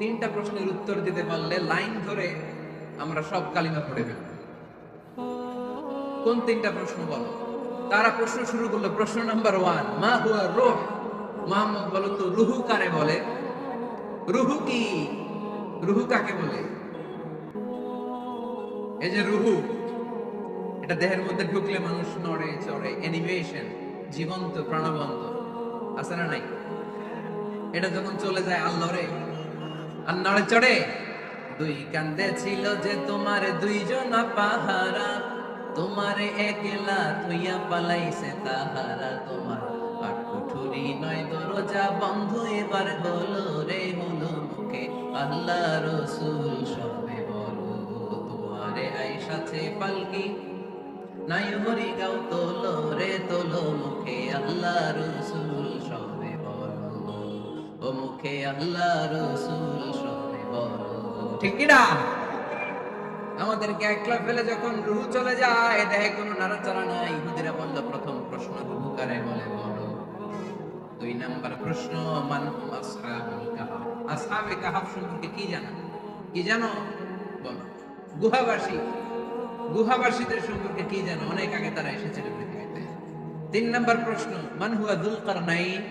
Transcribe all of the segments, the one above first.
তিনটা প্রশ্নের উত্তর দিতে পারলে লাইন ধরে আমরা সব কালিমা পড়ে ফেলব। কোন তিনটা প্রশ্ন বলো? তারা প্রশ্ন শুরু করলো। প্রশ্ন নাম্বার 1, মা হুয়া রূহ। মুহাম্মদ বলো তো, রুহু কারে বলে? রুহু কি? রুহু কাকে বলে? এই যে রুহু, এটা দেহের মধ্যে ঢুকলে মানুষ নড়ে চড়ে, অ্যানিমেশন, জীবন্ত প্রাণবন্ত, আছে না নাই? এটা যখন চলে যায় আল্লাহরে, আর নড়ে চড়ে। দুই কান্দে ছিল যে তোমার দুইজন পাহারা, তোমারে একলা তুইয়া পালাইছে তাহারা। তোমার পাটকুঠুরি নয় দরজা বন্ধ এবার হলো রে, হলো মুখে আল্লাহ রসুল সবে বলো। তোমারে আইসাছে পালকি নাই হরি গাও তোলো রে, তোলো মুখে আল্লাহ রসুল সবে বলো। ও মুখে আল্লাহ রসুল সবে বলো। ঠিক কি না? আমাদেরকে একলা ফেলে যখন রুহু চলে যায়, দেহে কোনো নাড়াচাড়া নাই। ইহুদিরা বলল, প্রথম প্রশ্ন রুহু কারে বলে বলো। 2 নাম্বার প্রশ্ন, মান হুম আসহাবুল কাহাফ। আসহাবে কাহাফ সম্পর্কে কি জানো? কি জানো বলো। গুহাবাসী, গুহাবাসীদের সম্পর্কে কি জানো? অনেক আগে তারা এসেছিল পৃথিবীতে। 3 নাম্বার প্রশ্ন, মান হুয়া যুলকারনাইন।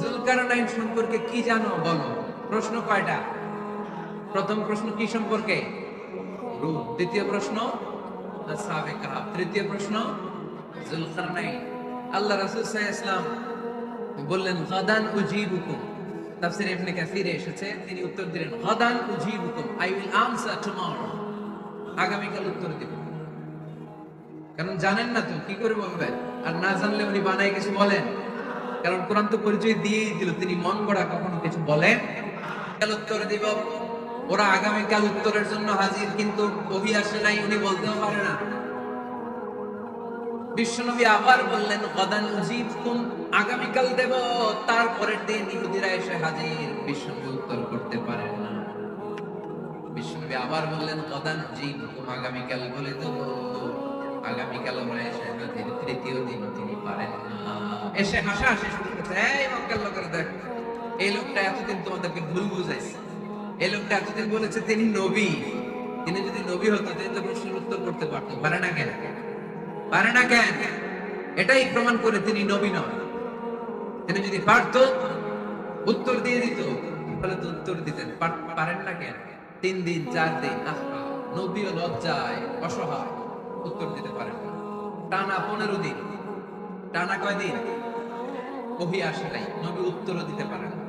যুলকারনাইন সম্পর্কে কি জানো বলো। প্রশ্ন কয়টা? প্রথম প্রশ্ন কি সম্পর্কে? রূহ। দ্বিতীয় প্রশ্ন আসহাবে কাহাফ। তৃতীয় প্রশ্ন যুলকারনাইন। আল্লাহ রাসূল সাল্লাল্লাহু আলাইহি ওয়াসাল্লাম বললেন, গাদান উজিবুকুম। তাফসীর ইবনে কাসিরে এসেছে, তিনি উত্তর দিলেন, গাদান উজিবুকুম, আই উইল আনসার টুমরো। আগামীকাল উত্তর দিব। কারণ জানেন না তো কি করে বলবেন, আর না জানলে উনি বানায় কিছু বলেন। কারণ কোরআন তো পরিচয় দিয়েই দিল, তিনি মন গড়া কখনো কিছু বলেন। কাল উত্তর দিব। ওরা আগামীকাল উত্তরের জন্য হাজির, কিন্তু ওহী আসে নাই, উনি বলতেও পারে না। বিশ্বনবী আবার বললেন, গাদান উজিবকুম, আগামীকাল দেব। তারপরের দিন ইহুদিরা এসে হাজির, বিশ্বনবী উত্তর করতে পারেন না। বিশ্বনবী আবার বললেন, গাদান উজিবকুম, আগামীকাল বলে দেব। আগামীকাল আমরা এসে হাজির, তৃতীয় দিন তিনি পারেন না। এসে হাসাহাসি শুরু করছে, এই মক্কার লোকেরা দেখ, এই লোকটা এতদিন তোমাদেরকে ভুল বুঝাইছে। এই লোকটা এতদিন বলেছে তিনি নবী। তিনি যদি নবী হতো, তিনি তো প্রশ্নের উত্তর করতে পারতো। পারে না কেন? পারে না কেন? এটাই প্রমাণ করে তিনি নবী নন। তিনি যদি পারতো, উত্তর দিয়ে দিত, তাহলে তো উত্তর দিতেন। পারেন না কেন? 3 দিন 4 দিন, নবীও লজ্জায় অসহায়, উত্তর দিতে পারেন না। টানা 15 দিন, টানা কয় দিন ওহী আসে নাই, নবী উত্তরও দিতে পারেন না।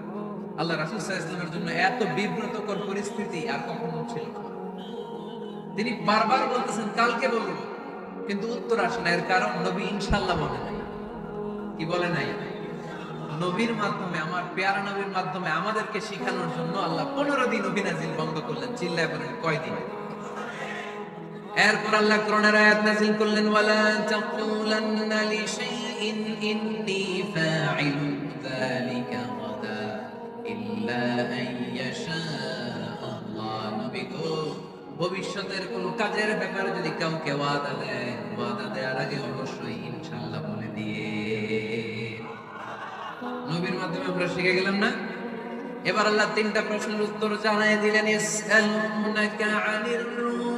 আল্লাহ রাসূল সাল্লাল্লাহু আলাইহি ওয়াসাল্লামের জন্য এত বিব্রতকর পরিস্থিতি আর কখনো ছিল না। তিনি বারবার বলতেছেন কালকে বলবো, কিন্তু উত্তর আসে না। এর কারণ নবী ইনশাআল্লাহ বলে নাই। কি বলে নাই? নবীর মাধ্যমে, আমার পেয়ারা নবীর মাধ্যমে আমাদেরকে শিখানোর জন্য আল্লাহ 15 দিন ওহী নাযিল বন্ধ করলেন। চিল্লায় বলেন কয়দিন? এরপর আল্লাহ কোরআনের আয়াত নাযিল করলেন, ওয়ালা তাকুলান্না লিশাইইন ইন্নী ফাইলুন যালিকা গাদা ইল্লা আইয়াশা আল্লাহ। নবী গো, ভবিষ্যতের কোন কাজের ব্যাপারে যদি কাউকে ওয়াদা দেন, ওয়াদা দেওয়ার আগে অবশ্যই ইনশাআল্লাহ বলে দিয়ে। নবীর মাধ্যমে আমরা শিখে গেলাম না? এবার আল্লাহ 3টা প্রশ্নের উত্তর জানাই দিলেন। ইয়াসআলুনাকা আনির রূহ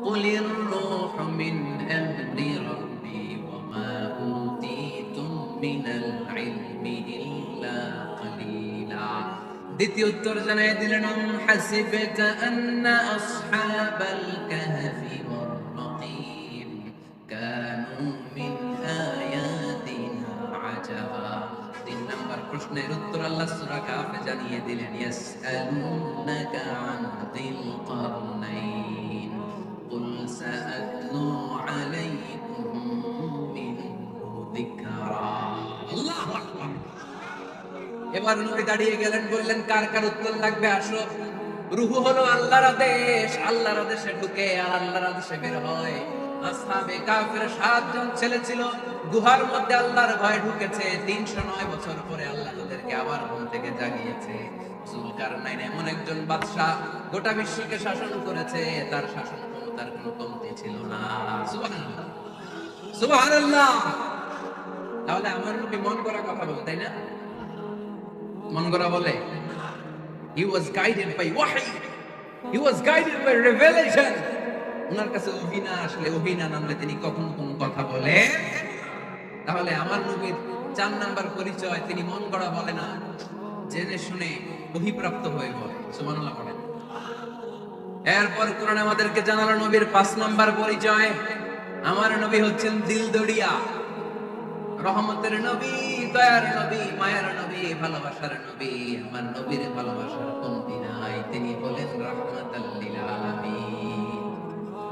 কুলির রূহু মিন আমরি রাব্বি ওয়া মা উতীতুম মিনাল ইলমি ইল্লা কালিলা। দ্বিতীয় উত্তর জানাই দিলেন, হাসিবতা আন্না আসহাবাল কাহফি ওয়ার রাকিম কানু মিন আয়াতিনা আজাবা। 3 নাম্বার প্রশ্নের উত্তর আল্লাহ সূরা কাহফে জানিয়ে দিলেন, ইয়াসআলুনাকা আন যিল কারনাইন কুল সাআতলু আলাইকুম মিনহু যিকরা। আল্লাহু আকবার। এবার নবী দাঁড়িয়ে গেলেন, বললেন, কার কার উত্তর লাগবে আসো। রূহ হলো আল্লাহর আদেশ, আল্লাহর আদেশে ঢুকে আর আল্লাহর আদেশে বের হয়। আসহাবে কাফের 7 জন ছেলে ছিল, গুহার মধ্যে আল্লাহর ভয় ঢুকেছে। 309 বছর পরে আল্লাহ তাদেরকে আবার ঘুম থেকে জাগিয়েছে। যুলকারনাইন এমন একজন বাদশা, গোটা বিশ্বকে শাসন করেছে, তার শাসন ক্ষমতার কোনো কমতি ছিল না। সুবহানাল্লাহ, সুবহানাল্লাহ। তাহলে আমার নবী মন করা কথা বলে, তাই না? মন করা বলে? He was guided by wahy. He was guided by revelation. ওনার কাছে ওহী না আসলে, ওহী না নামলে তিনি কখনো কোনো কথা বলে। তাহলে আমার নবীর 4 নাম্বার পরিচয়, তিনি মন গড়া বলে না, জেনে শুনে ওহীপ্রাপ্ত হয়ে বলে। সুবহানাল্লাহ পড়েন। এরপর কোরআন আমাদেরকে জানালো নবীর 5 নাম্বার পরিচয়, আমার নবী হচ্ছেন দিলদরিয়া, রহমতের নবী, দয়ার নবী, মায়ের নবী, ভালোবাসার নবী। আমার নবীর ভালোবাসার কমতি নাই। তিনি বলেন রাহমাতাল লিল আলামিন।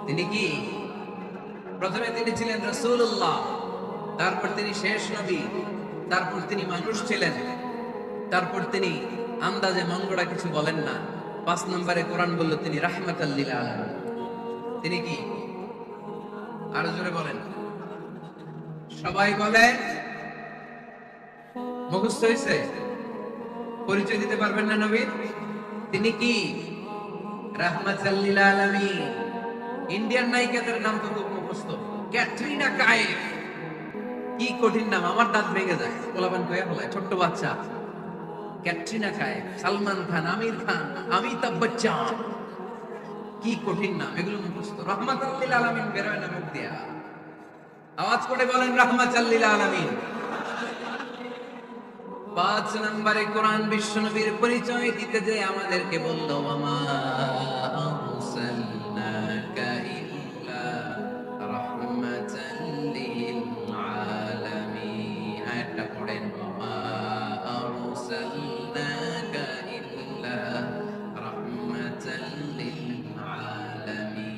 তিনি কি? প্রথমে তিনি ছিলেন রাসূলুল্লাহ, তারপর তিনি শেষ নবী, তারপর তিনি মানুষ ছিলেন, তারপর তিনি আন্দাজে মনগড়া কিছু বলেন না। 5 নম্বরে কোরআন বলল তিনি রাহমাতাল লিল আলামিন। তিনি কি? আরো জোরে বলেন, সবাই বলেন। মুখস্থ হয়েছে? পরিচয় দিতে পারবেন না নবীর? তিনি কি? রাহমাতাল লিল আলামিন। ইন্ডিয়ান নায়িকাদের নাম তো খুব মুখস্থ। ক্যাটরিনা কাইফ, কি কঠিন নাম, আমার দাঁত ভেঙে যায়। পোলাপান কইয়া বলায়, ছোট্ট বাচ্চা। ক্যাটরিনা কাইফ, সালমান খান, আমির খান, অমিতাভ বচ্চন, কি কঠিন নাম, এগুলো মুখস্থ। রাহমাতাল লিল আলামিন বেরোয় না মুখ দিয়া। আওয়াজ করে বলেন রাহমাতাল লিল আলামিন। 5 নম্বরে কোরআন বিশ্বনবীর পরিচয় দিতে যে আমাদেরকে বলল, ওয়ামা আরসালনাকা ইল্লা রাহমাতাল লিল আলামিন। আয়াতটা পড়েন, ওয়ামা আরসালনাকা ইল্লা রাহমাতাল লিল আলামিন।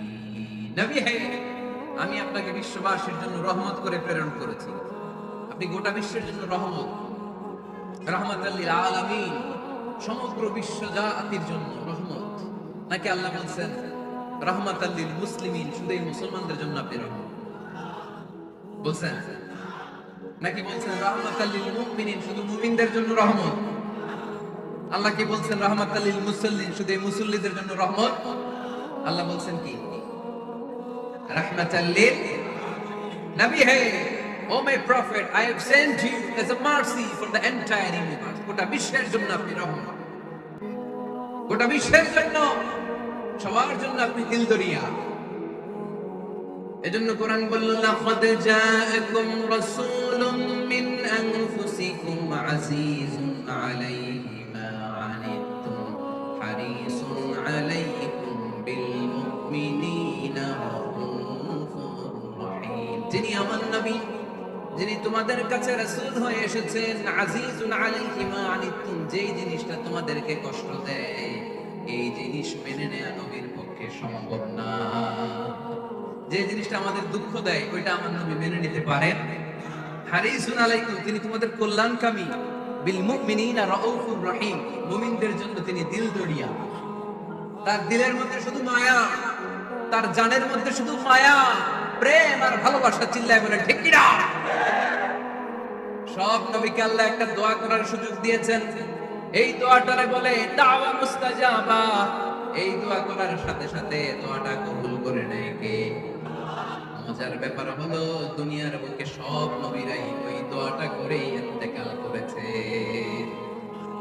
নবী হে, আমি আপনাকে বিশ্ববাসীর জন্য রহমত করে প্রেরণ করেছি। আপনি গোটা বিশ্বের জন্য রহমত, রাহমাতাল লিল আলামিন, সমগ্র বিশ্ব জাতির জন্য রহমত। নাকি আল্লাহ বলছেন রাহমাতাল লিল মুসলিমিন, শুধু এই মুসলমানদের জন্য আপনি রহমত বলছেন? নাকি বলছেন রাহমাতাল লিল মুমিনিন, শুধু মুমিনদের জন্য রহমত? আল্লাহ কি বলছেন রাহমাতাল লিল মুসাল্লিন, শুধু এই মুসল্লিদের জন্য রহমত? আল্লাহ বলছেন কি? রাহমাতাল লিল নবী হে, oh my prophet, I have sent you as a mercy for the entire universe. গোটা বিশ্বের জন্য আপনি রহমত, গোটা বিশ্বের জন্য, সবার জন্য আপনি দিলদরিয়া। এজন্য কোরআন বলল, লাকাদ জাআকুম রাসূলুম মিন আনফুসিকুম আজিজুন আলাইহি মা আনিতুম হারিসুন আলাইকুম বিল মুমিনিনা রাউফুর রহিম। যিনি আমার নবী, যিনি তোমাদের কাছে রাসূল হয়ে এসেছেন, আজিজুন আলাইহি মা আনিতুম, যেই জিনিসটা তোমাদেরকে কষ্ট দেয়, এই জিনিস মেনে নেওয়া নবীর পক্ষে সম্ভব না। যে জিনিসটা আমাদের দুঃখ দেয়, ওইটা আমার নবী মেনে নিতে পারেন। হারিসুন আলাইকুম, তিনি তোমাদের কল্যাণকামী। বিল মুমিনিনা রাউফুর রহিম, মুমিনদের জন্য তিনি দিলদরিয়া। তার দিলের মধ্যে শুধু মায়া, তার জানের মধ্যে শুধু মায়া, প্রেম আর ভালোবাসা। চিল্লায় বলে ঠিক কিনা? সব নবীকে আল্লাহ একটা দোয়া করার সুযোগ দিয়েছেন। এই দোয়াটারে বলে দাওয়া মুস্তাজাবা। এই দোয়া করার সাথে সাথে দোয়াটা কবুল করে নেয় কে? মজার ব্যাপার হলো, দুনিয়ার বুকে সব নবীরাই ওই দোয়াটা করেই ইন্তেকাল করেছে।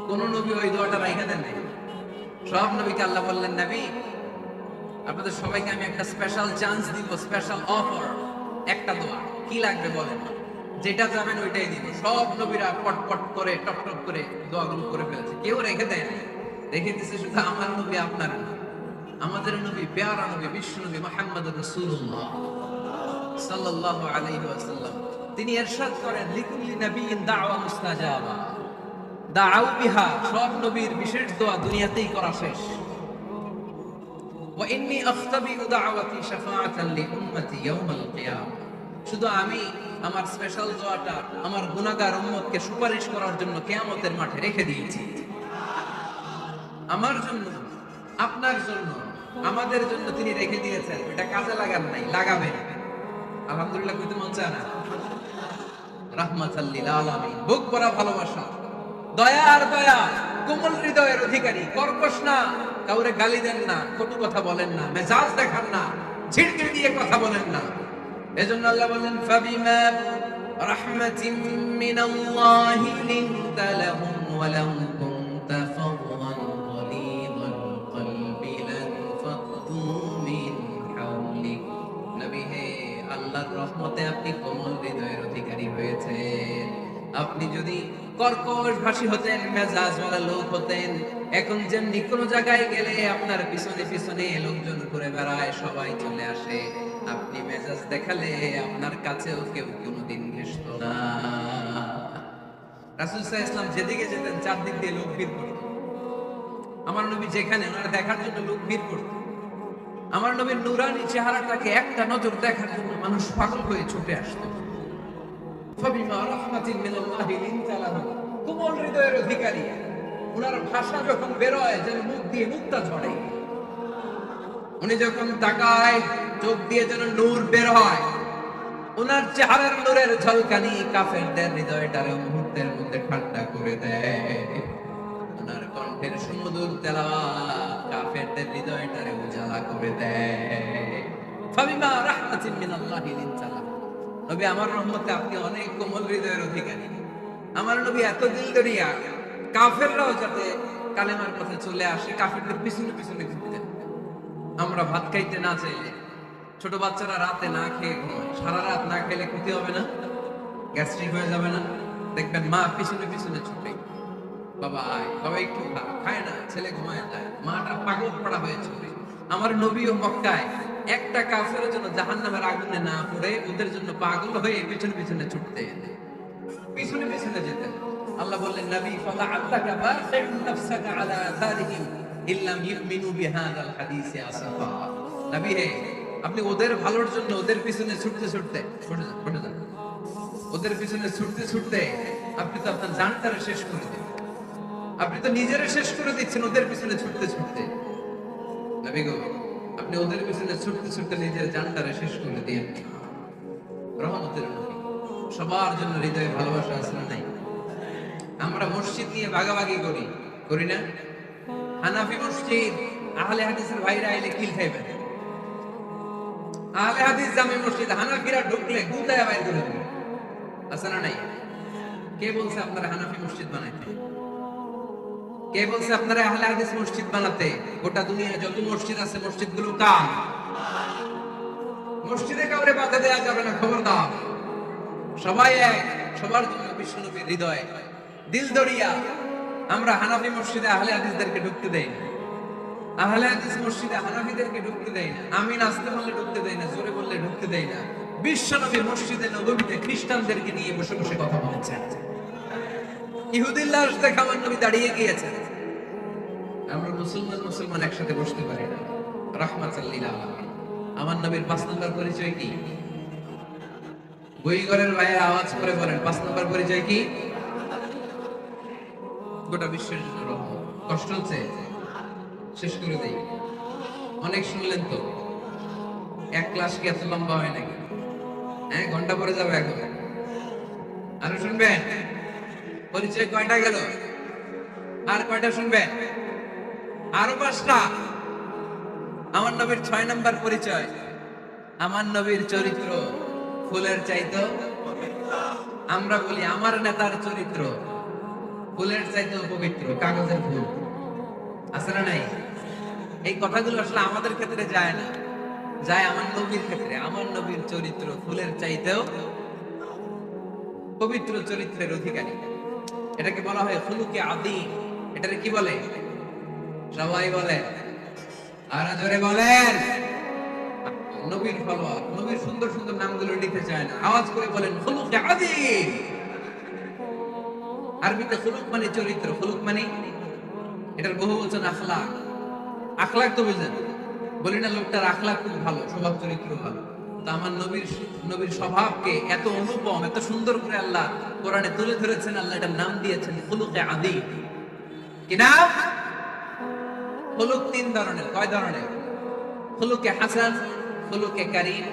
কোন নবী ওই দোয়াটা রাইখা দেন নাই। সব নবীকে আল্লাহ বললেন, নবী আপনাদের সবাইকে আমি একটা স্পেশাল চান্স দিব, স্পেশাল অফার, একটা দোয়া। কি লাগবে বলেন, যেটা যাবেন ওইটাই দিব। সব নবীরা পটপট করে টপ টপ করে দোয়াগুলো করে ফেলেছে, কেউ রেখে দেয় না। রেখে দিচ্ছে শুধু আমার নবী, আপনার নবী, আমাদের নবী, প্যারা নবী, বিশ্ব নবী মুহাম্মদুর রাসূলুল্লাহ সাল্লাল্লাহু আলাইহি ওয়াসাল্লাম। তিনি ইরশাদ করেন, লিকুল্লি নাবিয়্যিন দাওয়া মুস্তাজাবা দাআউ বিহা। সব নবীর বিশেষ দোয়া দুনিয়াতেই করা শেষ। ওয়া ইন্নী আখতাবিউ দাওয়াতি শাফাআতান লিউম্মতি ইয়াউমাল কিয়ামah। শুধু আমি আমার স্পেশাল দোয়াটা আমার গুনাহগার উম্মতকে সুপারিশ করার জন্য কিয়ামতের মাঠে রেখে দিয়েছি। আমার জন্য, আপনার জন্য, আমাদের জন্য তিনি রেখে দিয়েছেন। এটা কাজে লাগান নাই, লাগাবেন। আলহামদুলিল্লাহ কইতে মন চায় না? রাহমাতাল লিল আলামিন, বুক ভরা ভালোবাসা, দয়ার দয়া, কোমল হৃদয়ের অধিকারী, কর্কশ না, কাউরে গালি দেন না, কটু কথা বলেন না, মেজাজ দেখান না, ঝিড়কির দিয়ে কথা বলেন না। এজন্য আল্লাহ বলেন, ফাবিমা রাহমাতিন মিনাল্লাহি লিনতা লাহুম ওয়া লাউ কুনতা ফাদদান কর্কশ ভাষী হতেন, মেজাজ ওয়ালা লোক হতেন। এখন যেমনি কোনো জায়গায় গেলে আপনার পিছনে পিছনে লোকজন ঘুরে বেড়ায়, সবাই চলে আসে, আপনি মেজাজ দেখালে আপনার কাছেও কেউ কোনোদিন ঘেষতো না। রাসূল সাল্লাল্লাহু আলাইহি ওয়াসাল্লাম যেদিকে যেতেন চারদিক দিয়ে লোক ভিড় করত। আমার নবী যেখানে, ওনারা দেখার জন্য লোক ভিড় করত। আমার নবীর নূরানী চেহারাটাকে একটা নজর দেখার জন্য মানুষ পাগল হয়ে ছুটে আসতো। ফাবিমা রাহমাতিন মিনাল্লাহি লিনতা লাহুম, কোমল হৃদয়ের অধিকারী। ওনার ভাষা যখন বের হয় যেন মুখ দিয়ে মুক্তা ঝরে। উনি যখন তাকায় চোখ দিয়ে যেন নূর বের হয়। ওনার চেহারার নূরের ঝলকানি কাফেরদের হৃদয়টারে মুহূর্তের মধ্যে ঠান্ডা করে দেয়। ওনার কণ্ঠের সুমধুর তেলাওয়াত কাফেরদের হৃদয়টারে উজালা করে দেয়। ফাবিমা রাহমাতিন মিনাল্লাহি লিনতা লাহুম, নবী আমার রহমতে আপনি অনেক কোমল হৃদয়ের অধিকারী। আমার নবী এত দিলদরিয়া, কাফেররাও যাতে কালেমার পথে চলে আসে, কাফেরদের পিছনে পিছনে ঘুরতেন। আমরা ভাত খাইতে না চাইলে, ছোট বাচ্চারা রাতে না খেয়ে ঘুমায়, সারা রাত না খেলে ক্ষতি হবে না? গ্যাস্ট্রিক হয়ে যাবে না? দেখবেন মা পিছনে পিছনে ছুটে, বাবা আয়, বাবা একটু খা, খায় না, ছেলে ঘুমায় যায়, মাটা পাগল পড়া হয়ে ছুটে। আমার নবীও মক্কায় একটা কাফেরের জন্য জাহান্নামের আগুনে না পড়ে ওদের জন্য পাগল হয়ে পিছনে পিছনে ছুটতে, পিছনে পিছনে যেতেন। আল্লাহ বললেন, নবী ফালাআল্লাকা বাখিউন নাফসাকা আলা আথারিহিম ইল্লাম ইউমিনু বিহাদাল হাদিসি আসাফা। নবী হে, আপনি ওদের ভালোর জন্য ওদের পিছনে ছুটতে ছুটতে, ছুটে যান, ওদের পিছনে ছুটতে ছুটতে আপনি তো আপনার জানটারে শেষ করে দিন। আপনি তো নিজেরে শেষ করে দিচ্ছেন ওদের পিছনে ছুটতে ছুটতে। নবী গো, আপনি ওদের পিছনে ছুটতে ছুটতে নিজের জানটারে শেষ করে দিয়েন। রহমতের নবী, সবার জন্য হৃদয়ে ভালোবাসা আছে না নাই? আমরা মসজিদ নিয়ে ভাগাভাগি করি, করি না? হানাফি মসজিদ, আহলে হাদিসের ভাইরা আইলে কিল খাইবেন। আহলে হাদিস জামে মসজিদ, হানাফিরা ঢুকলে গুতায় বাইর করে দেবে, আছে না নাই? কে বলছে আপনারা হানাফি মসজিদ বানাইতে? কে বলছে আপনারা আহলে হাদিস মসজিদ বানাতে? গোটা দুনিয়ায় যত মসজিদ আছে মসজিদগুলো কার? মসজিদে কাউরে বাধা দেয়া যাবে না, খবরদার। সবাই এক, সবার জন্য বিশ্বনবীর হৃদয়, দিল দরিয়া। আমরা হানাফি মসজিদে আহলে হাদিসদেরকে ঢুকতে দেই না, আহলে হাদিস মসজিদে হানাফিদেরকে ঢুকতে দেই না। আমি নাচতে বললে ঢুকতে দেই না, জোরে বললে ঢুকতে দেই না। বিশ্বনবী মসজিদে নববীতে খ্রিস্টানদেরকে নিয়ে বসে বসে কথা বলছেন। ইহুদির লাশ দেখে আমার নবী দাঁড়িয়ে গিয়েছেন। আমরা মুসলমান একসাথে বসতে পারি না। রাহমাতাল লিল আলামিন। আমার নবীর 5 নম্বর পরিচয় কি? বইঘরের ভাইয়ের আওয়াজ করে বলেন, 5 নম্বর পরিচয় কি? গোটা বিশ্বের জন্য রহমত। কষ্ট হচ্ছে? শেষ করে দেই। অনেক শুনলেন তো, এক ক্লাস কি এত লম্বা হয় নাকি? হ্যাঁ, ঘন্টা পরে যাবে এখন। আরো শুনবেন? পরিচয় কয়টা গেল? আর কয়টা শুনবেন? আরো 5টা। আমার নবীর 6 নম্বর পরিচয়, আমার নবীর চরিত্র ফুলের চাইতো। আমরা বলি আমার নেতার চরিত্র ফুলের চাইতেও পবিত্র, কাগজের ফুল, আছে না নাই? এই কথাগুলো আসলে আমাদের ক্ষেত্রে যায় না, যায় আমার নবীর ক্ষেত্রে। আমার নবীর চরিত্র ফুলের চাইতেও পবিত্র, চরিত্রের অধিকারী। এটাকে বলা হয় খুলুকে আদিম। এটাকে কি বলে? সবাই বলে, আর জোরে বলেন। নবীর ফলোয়ার, নবীর সুন্দর সুন্দর নামগুলো নিতে চায় না, আওয়াজ করে বলেন খুলুকে আদিম। আরবিতে খুলুক মানে চরিত্র, খুলুক মানে এটার বহু বচন আখলাক। আখলাক তো বুঝেন, বলি না লোকটার আখলাক খুব ভালো, স্বভাব চরিত্র ভালো। তো আমার নবীর স্বভাবকে এত অনুপম, এত সুন্দর করে আল্লাহ কোরআনে তুলে ধরেছেন। আল্লাহ এটার নাম দিয়েছেন খুলুকে আদিম। কি নাম? খুলুক 3 ধরনের। কয় ধরনের? খুলুকে হাসান, খুলুকে কারীম,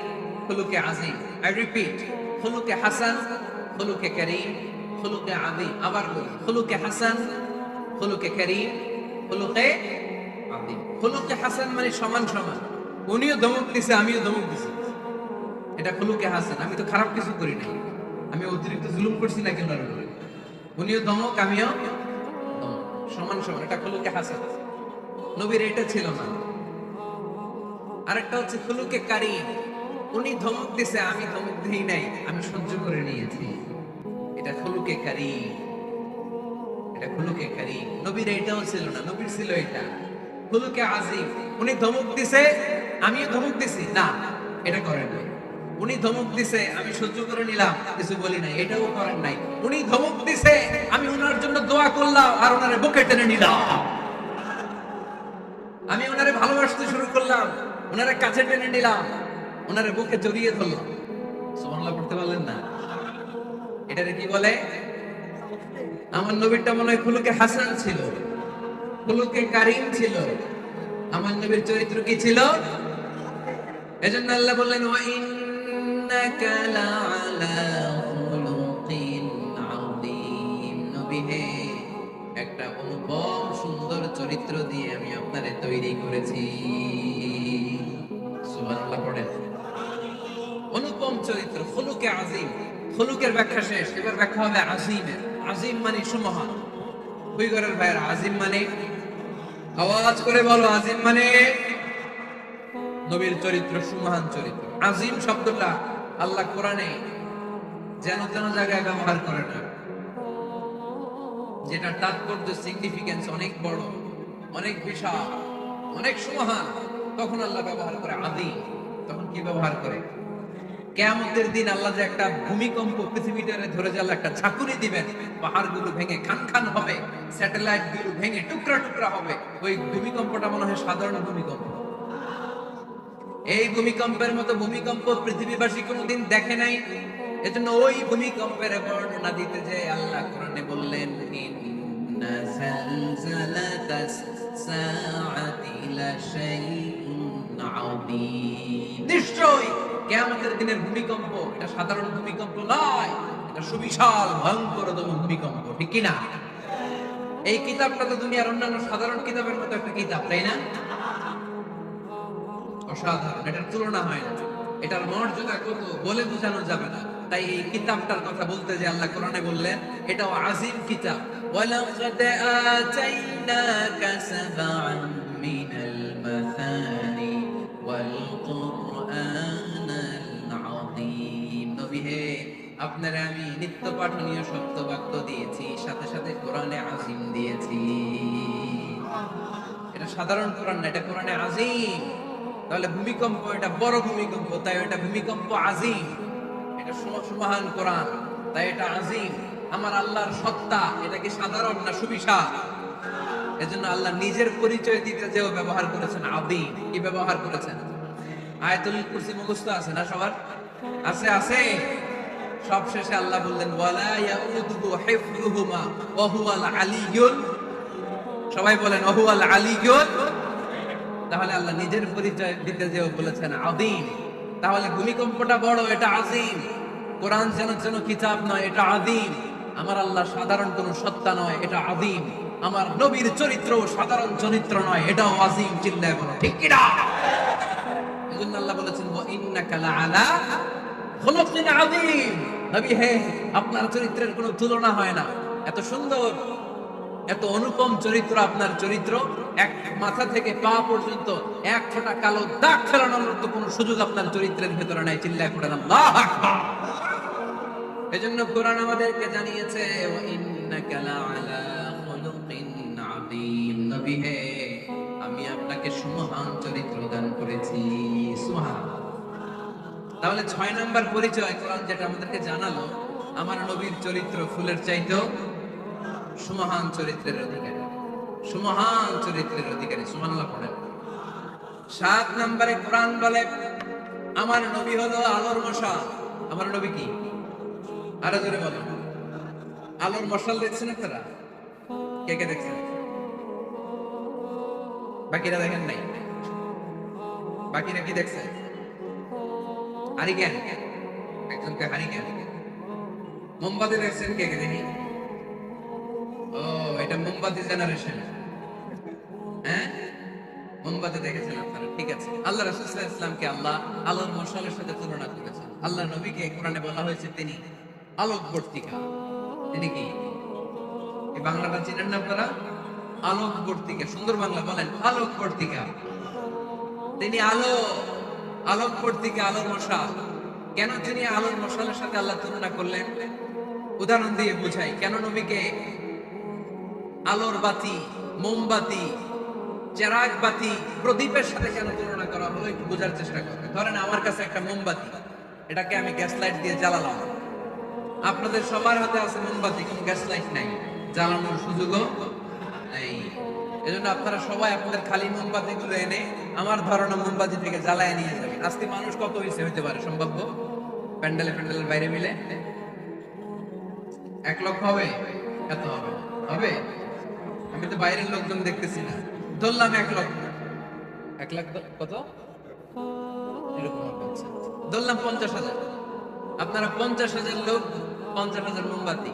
খুলুকে আযীম। আই রিপিট, খুলুকে হাসান, খুলুকে কারীম, খুলুকে আযীম। আবার বলি, খুলুকে হাসান, খুলুকে কারীম, খুলুকে আযীম। খুলুকে হাসান মানে সমান সমান, উনিও ধমক দিছে আমিও ধমক দিছি, এটা খুলুকে হাসান। আমি তো খারাপ কিছু করি নাই, আমি অতিরিক্ত জুলুম করছি না কেন? উনিও ধমক আমিও ধমক, সমান সমান, এটা খুলুকে হাসান। নবীর এটা ছিল না। আরেকটা হচ্ছে খুলুকে কারীম, উনি ধমক দিছে আমি ধমক দেই নাই, আমি সহ্য করে নিয়েছি, এটা খুলুকে কারীম। এটা খুলুকে কারীম। নবীর এটাও ছিল না, নবীর ছিল এটা খুলুকে আজিম। উনি ধমক দিছে, আমিও ধমক দিছি না, এটা করেন নাই। উনি ধমক দিছে, আমি সহ্য করে নিলাম, কিছু বলি নাই, এটাও করেন নাই। উনি ধমক দিছে, আমি ওনার জন্য দোয়া করলাম আর ওনারে বুকে টেনে নিলাম। আমি ওনারে ভালোবাসতে শুরু করলাম, ওনারে কাছে টেনে নিলাম, ওনারে বুকে জড়িয়ে ধরলাম। সুবহানাল্লাহ পড়তে পারলেন না? এটারে কি বলে? আমার নবীরটা মনে হয় খুলুকে হাসান ছিল, খুলুকে কারীম ছিল। আমার নবীর চরিত্র কি ছিল? এজন্য আল্লাহ বললেন, ওয়া ইন্নাকা লাআলা খুলুকিন আযীম। নবী হে, একটা অনুপম সুন্দর চরিত্র দিয়ে আমি আপনারে তৈরি করেছি। সুবহানাল্লাহ পড়েন। অনুপম চরিত্র, খুলুকে আযীম। খুলুকের ব্যাখ্যা শেষ, এবার ব্যাখ্যা হবে আযীমের। আযীম মানে সুমহান। বুইগরের ভাইয়ের আযীম মানে, আওয়াজ করে বলো, আযীম মানে নবীর চরিত্র সুমহান চরিত্র। আযীম শব্দটা আল্লাহ কোরআনে যেন তেন জায়গায় ব্যবহার করে না, যেটা তাৎপর্য সিগনিফিকেন্স অনেক বড়, অনেক বিশাল, অনেক সুমহান, তখন আল্লাহ ব্যবহার করে আযীম। তখন কি ব্যবহার করে? কিয়ামতের দিন আল্লাহ যে একটা ভূমিকম্প পৃথিবীটারে ধরে যে আল্লাহ একটা ঝাঁকুনি দিবেন, পাহাড়গুলো ভেঙে খান খান হবে, স্যাটেলাইট গুলো ভেঙে টুকরা টুকরা হবে, ওই ভূমিকম্পটা মনে হয় সাধারণ ভূমিকম্প। এই ভূমিকম্পের মতো ভূমিকম্প পৃথিবীবাসী কোনোদিন দেখে নাই। এজন্য ওই ভূমিকম্পের বর্ণনা দিতে যে আল্লাহ কোরআনে বললেন, ইন্না জালজালাতাস সাআতি লাশাইউন আযীম। নিশ্চয়ই কিয়ামতের দিনের ভূমিকম্প এটা সাধারণ ভূমিকম্প নয়, এটা সুবিশাল ভয়ঙ্করতম ভূমিকম্প। ঠিক কি না? এই কিতাবটা তো দুনিয়ার অন্যান্য সাধারণ কিতাবের মতো একটা কিতাব, তাই না? অসাধারণ, এটার তুলনা হয় না। এটার মর্যাদা কত বলে বোঝানো যাবে না। তাই এই কিতাবটার কথা বলতে যে আল্লাহ কোরআনে বললেন, এটাও আযীম কিতাব। ওয়ালাকাদ আতাইনাকা সাবআন মিনাল মাসানি ওয়াল কুরআনাল আযীম। নবী হে, আপনারে আমি নিত্য পাঠনীয় সত্য বাক্য দিয়েছি, সাথে সাথে কোরআনে আযীম দিয়েছি। এটা সাধারণ কোরআন না, এটা কোরআনে আযীম। তাহলে ভূমিকম্প এটা বড় ভূমিকম্প, তাই এটা ভূমিকম্প আযীম। এটা সুমহান কোরআন, তাই এটা আযীম। আমার আল্লাহর সত্তা এটা কি সাধারণ না সুবিশাল? এজন্য আল্লাহ নিজের পরিচয় দিতে যেও ব্যবহার করেছেন আযীম। কি ব্যবহার করেছেন? আয়াতুল কুরসি মুখস্থ আছে না সবার? আছে, আছে। সব শেষে আল্লাহ বললেন, ওয়ালা ইয়াউদুহু হিফযুহুমা ওয়া হুয়াল আলিয়্যুল। সবাই বলেন, ওয়া হুয়াল আলিয়্যুল। তাহলে আল্লাহ নিজের পরিচয় দিতে যেও বলেছেন আযীম। তাহলে ভূমিকম্পটা বড়, এটা আযীম। কোরআন যেন যেন কিতাব নয়, এটা আযীম। আমার আল্লাহ সাধারণ কোন সত্তা নয়, এটা আযীম। আমার নবীর চরিত্র সাধারণ চরিত্র নয়, এটাও আযীম। চিল্লায় বলো ঠিক কি না? এজন্য আল্লাহ বলেছেন, ওয়া ইন্নাকা লাআলা খুলুকিন আযীম। নবী হে, আপনার চরিত্রের কোনো তুলনা হয় না। এত সুন্দর, এত অনুপম চরিত্র আপনার চরিত্র। এক মাথা থেকে পা পর্যন্ত এক ফোঁটা কালো দাগ ফেলানোর মতো কোন সুযোগ আপনার চরিত্রের ভেতরে নাই। চিল্লায় পড়ে আল্লাহু আকবার। এজন্য কোরআন আমাদেরকে জানিয়েছে, ওয়া ইন্নাকা লাআলা খুলুকিন আযীম। নবী হে, আমি আপনাকে সুমহান চরিত্র দান করেছি। সুবহান। তাহলে 6 নাম্বার পরিচয় কোরআন যেটা আমাদেরকে জানালো, আমার নবীর চরিত্র ফুলের চাইতেও সুমহান চরিত্রের অধিকারী, সুমহান চরিত্রের অধিকারী। সুবহানাল্লাহ পড়েন। 7 নম্বরে কোরআন বলে, আমার নবী হলো আলোর মশাল। আমার নবী কি? আরো জোরে বলো। আলোর মশাল দেখছেন আপনারা? কে কে দেখছেন? বাকিরা দেখেন নাই? বাকিরা কি দেখছে? হারিকেন, একজনকে হারিকেন। মোমবাতি দেখছেন কে কে? দেখি। ও, এটা মোমবাতি জেনারেশন। হ্যাঁ, মোমবাতি দেখেছেন আপনারা, ঠিক আছে। আল্লাহ রাসূল সাল্লাল্লাহু আলাইহি ওয়াসাল্লামকে আল্লাহ আলোর মশালের সাথে তুলনা করেছেন। আল্লাহ নবীকে কোরআনে বলা হয়েছে তিনি আলোকবর্তিকা। তিনি কি? এই বাংলাটা চিনেন না আপনারা? আলোকবর্তিকা। সুন্দর বাংলা বলেন, আলোকবর্তিকা। তিনি আলো, আলোকবর্তিকা, আলোর মশাল। কেন তিনি আলোর মশালের সাথে আল্লাহ তুলনা করলেন? উদাহরণ দিয়ে বুঝাই। কেন নবীকে আলোর বাতি, মোমবাতি, চেরাগ বাতি, প্রদীপের সাথে কেন তুলনা করা হলো একটু বোঝার চেষ্টা করবে। ধরেন আমার কাছে একটা মোমবাতি, এটাকে আমি গ্যাস লাইট দিয়ে জ্বালালাম। আপনাদের সবার হাতে আছে মোমবাতি, কোনো গ্যাস লাইট নাই, জ্বালানোর সুযোগও নেই। এজন্য আপনারা সবাই আপনাদের খালি মোমবাতি গুলো এনে আমার ধরানো মোমবাতি থেকে জ্বালায় নিয়ে যাবেন। আজকে মানুষ কত হয়েছে হইতে পারে সম্ভাব্য? প্যান্ডেলের বাইরে মিলে 1 লক্ষ হবে? এত হবে? হবে? আমি তো বাইরের লোকজন দেখতেছি না, ধরলাম 1 লক্ষ। 1 লাখ কত এরকম হবে, আচ্ছা। ধরলাম 50,000। আপনারা 50,000 লোক, 50,000 মোমবাতি,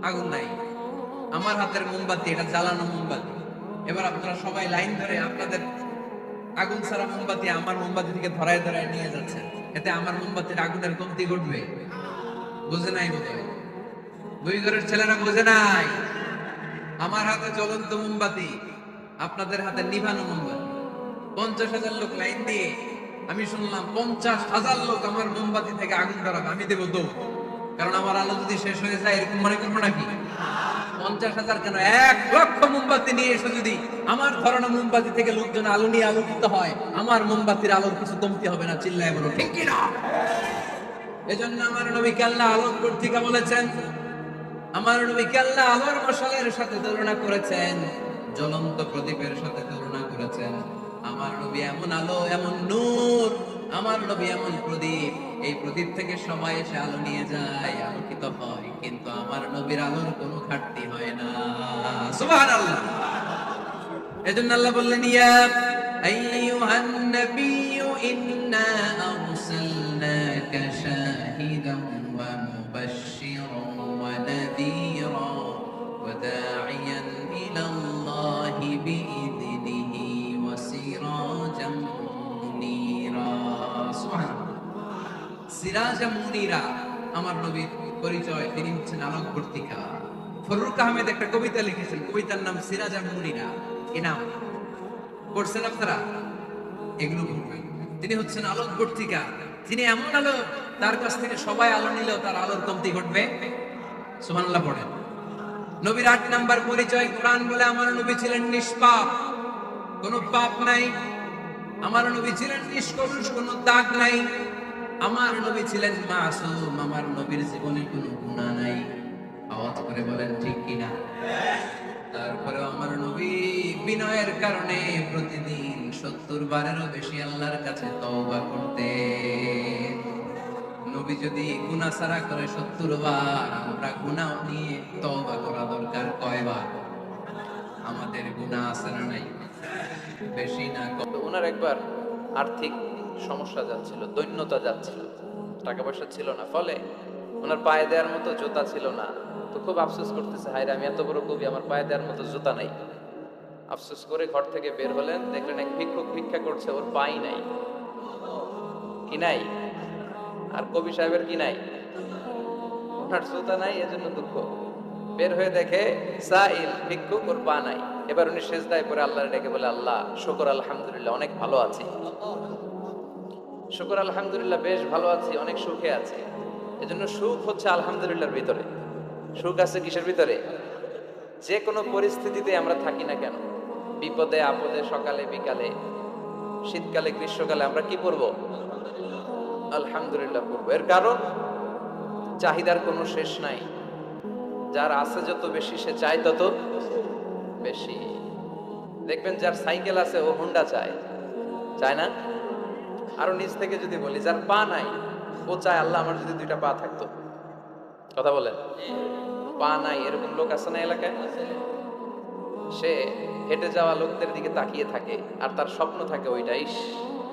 আগুন নাই। আমার হাতের মোমবাতি, এটা জ্বালানো মোমবাতি। এবার আপনারা সবাই লাইন ধরে আপনাদের আগুন ছাড়া মোমবাতি আমার মোমবাতি থেকে ধরায় ধরায় নিয়ে যাচ্ছেন। এতে আমার মোমবাতির আগুনের কমতি ঘটবে? বুঝে নাই বোধহয়, দুই ঘরের ছেলেরা বুঝে নাই। আমার হাতে জ্বলন্ত মোমবাতি, আপনাদের হাতে নিভানো মোমবাতি। 50,000 লোক লাইন দিয়ে, আমি শুনলাম 50,000 লোক আমার মোমবাতি থেকে আগুন ধরাবে, আমি দেবো দৌড়। কারণ আমার আলো যদি শেষ হয়ে যায় এরকম মনে করবো নাকি? 50,000 কেন, 1 লক্ষ মোমবাতি নিয়ে এসে যদি আমার ধরানো মোমবাতি থেকে লোকজন আলো নিয়ে আলোকিত হয়, আমার মোমবাতির আলোর কিছু কমতি হবে না। চিল্লায় বলো ঠিক কিনা? এজন্য আমার নবীকে আল্লাহ আলোর পত্রিকা বলেছেন, আমার নবীকে আল্লাহ আলোর মশালের সাথে তুলনা করেছেন, জ্বলন্ত প্রদীপের সাথে তুলনা করেছেন। আমার নবী এমন আলো, এমন নূর, আমার নবী এমন প্রদীপ, এই প্রদীপ থেকে সবাই এসে আলো নিয়ে যায়, আলোকিত হয়, কিন্তু আমার নবীর আলোর কোনো ঘাটতি হয় না। সুবহানাল্লাহ। এজন্য আল্লাহ বললেন, ইয়া আইয়ুহান নাবিয়্যু ইন্না আরসালনাকা শাহিদান ওয়া মুবাশশিরান ওয়া নাযীরা ওয়া দা'iয়ান ইলাল্লাহি বিইذনিহি ওয়া সিরাজাম মুনীরা। সুবহানাল্লাহ। সিরাজাম মুনীরা, আমার নবীর পরিচয়, তিনি হচ্ছেন আলোকবর্তিকা। ফররুক আহমেদ একটা কবিতা লিখেছেন, কবিতার নাম সিরাজাম মুনীরা। কি নাম? পড়ছেন আপনারা? এগুলো পড়বেন। তিনি হচ্ছেন আলোকবর্তিকা, তিনি এমন আলো, তার কাছ থেকে সবাই আলো নিলেও তার আলোর কমতি ঘটবে। সুবহানাল্লাহ পড়েন। নবীর 8 নাম্বার পরিচয়, কোরআন বলে আমার নবী ছিলেন নিষ্পাপ, কোনো পাপ নাই। আমার নবী ছিলেন নিষ্কলুষ, কোনো দাগ নাই। আমার নবী ছিলেন মাসুম, আমার নবীর জীবনে কোনো গুনাহ নাই। আওয়াজ করে বলেন ঠিক কিনা? তারপরে আমার নবী বিনয়ের কারণে প্রতিদিন 70 বারেরও বেশি আল্লাহর কাছে তওবা করতেন। নবী যদি গুনাহ ছাড়া করে 70 বার, আমরা গুনাহ নিয়ে তওবা করা দরকার কয়বার? আমাদের গুনাহ আছে না নাই? বেশি না কম? ওনার একবার আর্থিক সমস্যা যাচ্ছিল, দৈন্যতা যাচ্ছিল, টাকা পয়সা ছিল না, ফলে ওনার পায়ে দেওয়ার মতো জুতা ছিল না। তো খুব আফসোস করতেছে, হায়রে আমি এত বড় কবি, আমার পায়ে দেওয়ার মতো জুতা নাই। আফসোস করে ঘর থেকে বের হলেন, দেখলেন এক ভিক্ষুক ভিক্ষা করছে, ওর পাই নাই। কি নাই? আর কবি সাহেবের কি নাই? ওনার জুতা নাই, এজন্য দুঃখ। বের হয়ে দেখে সাইল ভিক্ষুক, ওর পা নাই। এবার উনি সেজদায় পড়ে আল্লাহর ডেকে বলে, আল্লাহ শুকর আলহামদুলিল্লাহ, অনেক ভালো আছি। শুকর আলহামদুলিল্লাহ, বেশ ভালো আছি, অনেক সুখে আছি। এজন্য সুখ হচ্ছে আলহামদুলিল্লাহর ভিতরে। সুখ আছে কিসের ভিতরে? যে কোনো পরিস্থিতিতে আমরা থাকি না কেন, বিপদে আপদে, সকালে বিকালে, শীতকালে গ্রীষ্মকালে, আমরা কি করব? আলহামদুলিল্লাহ করবো। এর কারণ চাহিদার কোনো শেষ নাই। যার আছে যত বেশি, সে চায় তত বেশি। দেখবেন যার সাইকেল আছে ও হুন্ডা চায়, চায় না? আরো নিচ থেকে যদি বলি, যার পা নাই ও চায় আল্লাহ আমার যদি 2টা পা থাকতো। কথা বলেন। পা নাই এরকম লোক আছে না এলাকায়? সে হেঁটে যাওয়া লোকদের দিকে তাকিয়ে থাকে আর তার স্বপ্ন থাকে ওইটা, ইস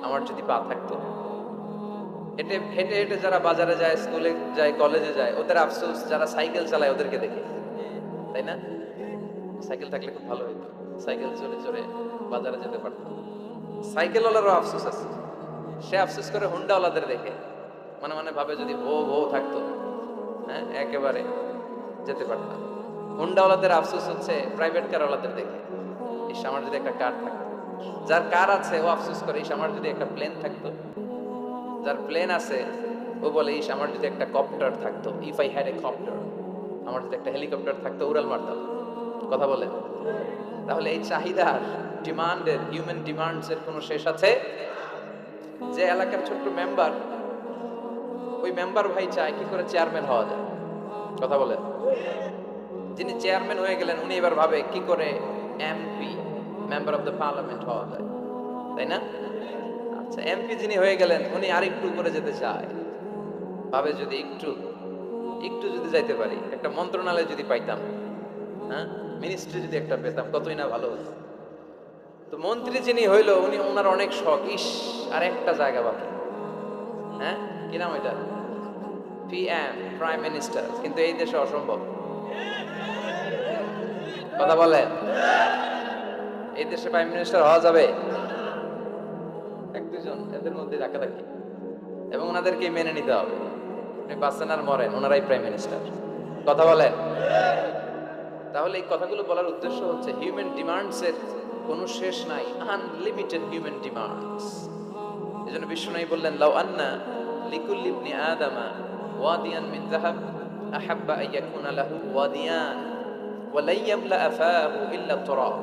আমার যদি পা থাকতো। হেঁটে হেঁটে হেঁটে যারা বাজারে যায়, স্কুলে যায়, কলেজে যায়, ওদের আফসোস যারা সাইকেল চালায় ওদেরকে দেখে, তাই না? সাইকেল থাকলে খুব ভালো হইতো, সাইকেল চড়ে চড়ে বাজারে যেতে পারতো। সাইকেলওয়ালারও আফসোস আছে, সে আফসোস করে হুন্ডাওয়ালাদের দেখে, মনে মনে ভাবে যদি বউ থাকতো, হ্যাঁ একেবারে যেতে পারতাম। হুন্ডাওয়ালাদের আফসোস হচ্ছে প্রাইভেট কারওয়ালাদের দেখে, ইস আমার যদি একটা কার থাকতো। যার কার আছে ও আফসোস করে, ইস আমার যদি একটা প্লেন থাকতো। যার প্লেন আছে ও বলে, ইস আমার যদি একটা কপ্টার থাকতো, if I had a copter, আমার যদি একটা হেলিকপ্টার থাকতো উড়াল মারতাম। কথা বলে। তাহলে এই চাহিদার, ডিমান্ডের, হিউম্যান ডিমান্ডস এর কোনো শেষ আছে? যে এলাকার ছোট্ট মেম্বার, ওই মেম্বার ভাই চায় কি করে চেয়ারম্যান হওয়া যায়। কথা বলে। যিনি চেয়ারম্যান হয়ে গেলেন উনি এবার ভাবে কি করে MP, member of the parliament হওয়া যায়, তাই না? আচ্ছা, এমপি যিনি হয়ে গেলেন উনি আরেকটু করে যেতে চায়, ভাবে যদি একটু একটু যদি যাইতে পারি, একটা মন্ত্রণালয় যদি পাইতাম, হ্যাঁ, মিনিস্ট্রি যদি একটা পেতাম, কতই না ভালো হতো। তো মন্ত্রী যিনি হইলো উনি, ওনার অনেক শখ, ইস আর একটা জায়গা বাকি, হ্যাঁ, কি নাম এটা, পিএম, প্রাইম মিনিস্টার, কিন্তু এই দেশে অসম্ভব। কথা বলেন, এই দেশে প্রাইম মিনিস্টার হওয়া যাবে? এক দুজন এদের মধ্যে রাখারাখি, এবং ওনাদেরকে মেনে নিতে হবে। আপনি বাঁচেন আর মরেন, ওনারাই প্রাইম মিনিস্টার। কথা বলেন। তাহলে এই কথাগুলো বলার উদ্দেশ্য হচ্ছে হিউম্যান ডিমান্ডস এর কোনো শেষ নাই, আনলিমিটেড হিউম্যান ডিমান্ডস। এজন্য বিশ্বনবী বললেন, লাউ আন্না লিকুল্লি ইবনি আদামা ওয়াদিয়ান মিন যাহাব আহাব্বা আন ইয়াকুনা লাহু ওয়াদিয়ান ওয়া লা ইয়ামলা আফাহু ইল্লা তুরাব।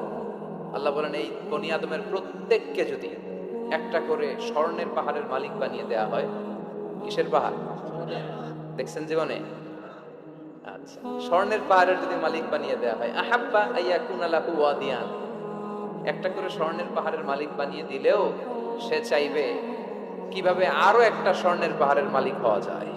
আল্লাহ বলেন, এই বনি আদমের প্রত্যেককে যদি একটা করে স্বর্ণের পাহাড়ের মালিক বানিয়ে দেয়া হয়। কিসের পাহাড় দেখছেন জীবনে? আচ্ছা, স্বর্ণের পাহাড়ের যদি মালিক বানিয়ে দেয়া হয়, আহাব্বা আন ইয়াকুনা লাহু ওয়াদিয়ান, একটা করে স্বর্ণের পাহাড়ের মালিক বানিয়ে দিলেও সে চাইবে কিভাবে আরো একটা স্বর্ণের পাহাড়ের মালিক হওয়া যায়।